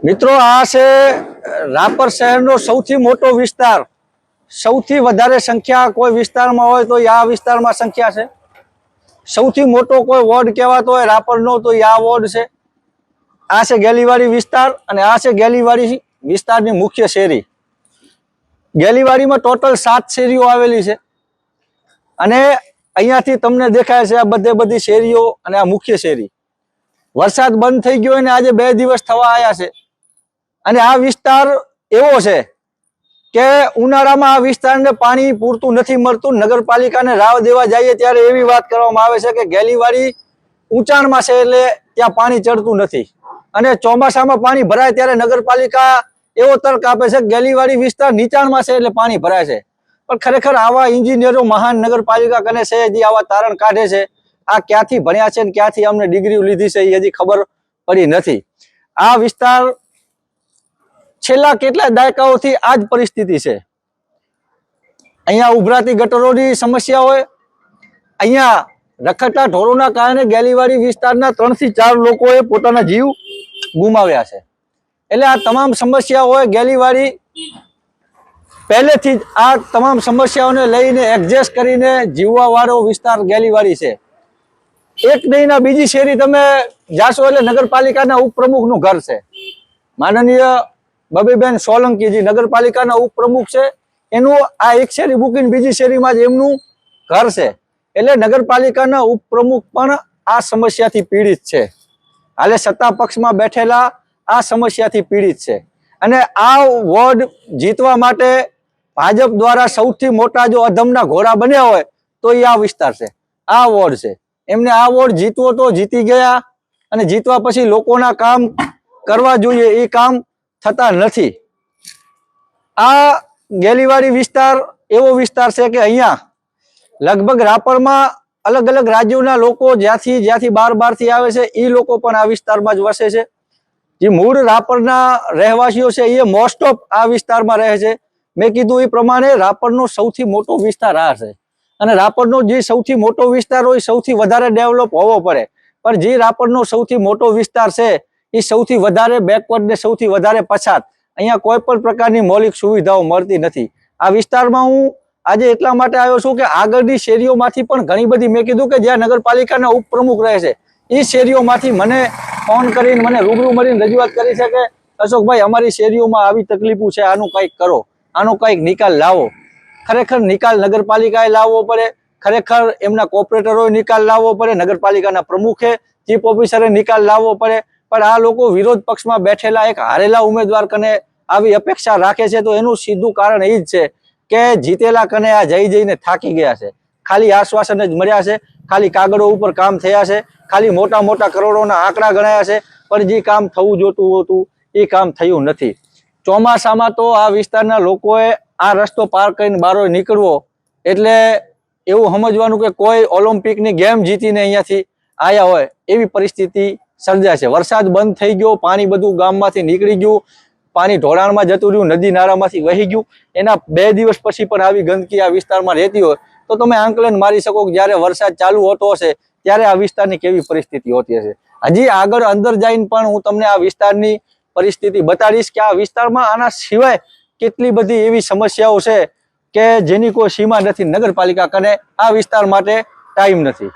મિત્રો આ છે રાપર શહેરનો સૌથી મોટો વિસ્તાર। સૌથી વધારે સંખ્યા કોઈ વિસ્તારમાં હોય તો આ વિસ્તારમાં સંખ્યા છે। સૌથી મોટો કોઈ વોર્ડ કહેવાતો હોય રાપરનો તો આ વોર્ડ છે। આ છે ગેલીવાડી વિસ્તાર અને આ છે ગેલીવાડી વિસ્તારની મુખ્ય શેરી। ગેલીવાડીમાં ટોટલ 7 શેરીઓ આવેલી છે અને અહીંયાથી તમને દેખાય છે આ બધી શેરીઓ અને આ મુખ્ય શેરી। વરસાદ બંધ થઈ ગયો અને આજે 2 દિવસ થવા આવ્યા છે અને આ વિસ્તાર એવો છે કે ઉનાળામાં આ વિસ્તારને પાણી પૂરતું નથી મળતું। નગરપાલિકાને રાવ દેવા જઈએ ત્યારે એવી વાત કરવામાં આવે છે કે ગેલીવાડી ઊંચાણમાં છે એટલે ત્યાં પાણી ચડતું નથી અને ચોમાસામાં પાણી ભરાય ત્યારે નગરપાલિકા એવો તર્ક આપે છે કે ગેલીવાડી વિસ્તાર નીચાણમાં છે એટલે પાણી ભરાય છે। પણ ખરેખર આવા એન્જિનિયરો મહાન નગરપાલિકા કને છે જે આવા તારણ કાઢે છે આ ક્યાંથી ભણ્યા છે અને ક્યાંથી અમને ડિગ્રી લીધી છે એ હજી ખબર પડી નથી। આ વિસ્તાર છેલ્લા કેટલા દાયકાઓથી આ જ પરિસ્થિતિ છે। અહીંયા ઉભરાતી ગટરોની સમસ્યા હોય, અહીંયા રખડતા ઢોરોના કારણે ગેલીવાડી વિસ્તારના 3 થી 4 લોકોએ પોતાના જીવ ગુમાવ્યા છે। એટલે આ તમામ સમસ્યા હોય ગેલીવાડી પહેલેથી જ આ તમામ સમસ્યાઓને લઈને એડજસ્ટ કરીને જીવવા વાળો વિસ્તાર ગેલીવાડી છે। એક નહીં ના બીજી શેરી તમે જાશો એટલે નગરપાલિકાના ઉપપ્રમુખનું ઘર છે। માનનીય બબીબેન સોલંકીજી નગરપાલિકાના ઉપપ્રમુખ છે, એનું આ એક શેરી મૂકીને બીજી શેરીમાં જ એમનું ઘર છે। એટલે નગરપાલિકાના ઉપપ્રમુખ પણ આ સમસ્યાથી પીડિત છે। હાલે સત્તા પક્ષમાં બેઠેલા આ સમસ્યાથી પીડિત છે અને આ વોર્ડ જીતવા માટે ભાજપ દ્વારા સૌથી મોટા જો અધમના ઘોડા બન્યા હોય તો એ આ વિસ્તાર છે, આ વોર્ડ છે। એમને આ વોર્ડ જીતવો તો જીતી ગયા અને જીતવા પછી લોકોના કામ કરવા જોઈએ એ કામ થતા નથી। આ ગેલીવાડી વિસ્તાર એવો વિસ્તાર છે કે અહીંયા લગભગ રાપરમાં અલગ અલગ રાજ્યોના લોકો જ્યાંથી બારથી આવે છે એ લોકો પણ આ વિસ્તારમાં જ વસે છે। જે મૂળ રાપરના રહેવાસીઓ છે એ મોસ્ટ ઓફ આ વિસ્તારમાં રહે છે। મેં કીધું એ પ્રમાણે રાપરનો સૌથી મોટો વિસ્તાર આ છે અને રાપરનો જે સૌથી મોટો વિસ્તાર હોય સૌથી વધારે ડેવલપ હોવો પડે, પણ જે રાપરનો સૌથી મોટો વિસ્તાર છે એ સૌથી વધારે બેકવર્ડ ને સૌથી વધારે પછાત। અહીંયા કોઈ પણ પ્રકારની મૌલિક સુવિધાઓ મળતી નથી। આ વિસ્તારમાં હું આજે એટલા માટે આવ્યો છું કે આગળની શેરીઓમાંથી પણ ઘણી બધી મેં કીધું કે જ્યાં નગરપાલિકાના ઉપપ્રમુખ રહે છે એ શેરીઓમાંથી મને ફોન કરીને મને રૂબરૂ મળીને રજૂઆત કરી છે કે અશોકભાઈ અમારી શેરીઓમાં આવી તકલીફો છે, આનું કંઈક કરો, આનો કંઈક નિકાલ લાવો। ખરેખર નિકાલ નગરપાલિકાએ લાવવો પડે, ખરેખર એમના કોર્પોરેટરોએ નિકાલ લાવવો પડે, નગરપાલિકાના પ્રમુખે ચીફ ઓફિસરે નિકાલ લાવવો પડે। પણ આ લોકો વિરોધ પક્ષમાં બેઠેલા એક હારેલા ઉમેદવાર કને આવી અપેક્ષા રાખે છે તો એનું સીધું કારણ એ જ છે કે જીતેલા કને આ જઈને થાકી ગયા છે। ખાલી આશ્વાસન જ મળ્યા છે, ખાલી કાગળો ઉપર કામ થયા છે, ખાલી મોટા મોટા કરોડોના આંકડા ગણાયા છે, પણ જે કામ થવું જોતું હતું એ કામ થયું નથી। ચોમાસામાં તો આ વિસ્તારના લોકોએ આ રસ્તો પાર કરીને બારો નીકળવો એટલે એવું સમજવાનું કે કોઈ ઓલિમ્પિકની ગેમ જીતીને અહીંયાથી આવ્યા હોય એવી પરિસ્થિતિ સર્જાય છે। વરસાદ બંધ થઈ ગયો, પાણી બધું ગામમાંથી નીકળી ગયું, પાણી ઢોળાણમાં જતું રહ્યું, નદી નાળામાંથી વહી ગયું। એના 2 દિવસ પછી પણ આવી ગંદકી આ વિસ્તારમાં રહેતી હોય તો તમે આંકલન મારી શકો કે જ્યારે વરસાદ ચાલુ હોતો હશે ત્યારે આ વિસ્તારની કેવી પરિસ્થિતિ હોતી હશે। હજી આગળ અંદર જઈને પણ હું તમને આ વિસ્તારની પરિસ્થિતિ બતાડીશ કે આ વિસ્તારમાં આના સિવાય કેટલી બધી એવી સમસ્યાઓ છે કે જેની કોઈ સીમા નથી। નગરપાલિકા કને આ વિસ્તાર માટે ટાઈમ નથી।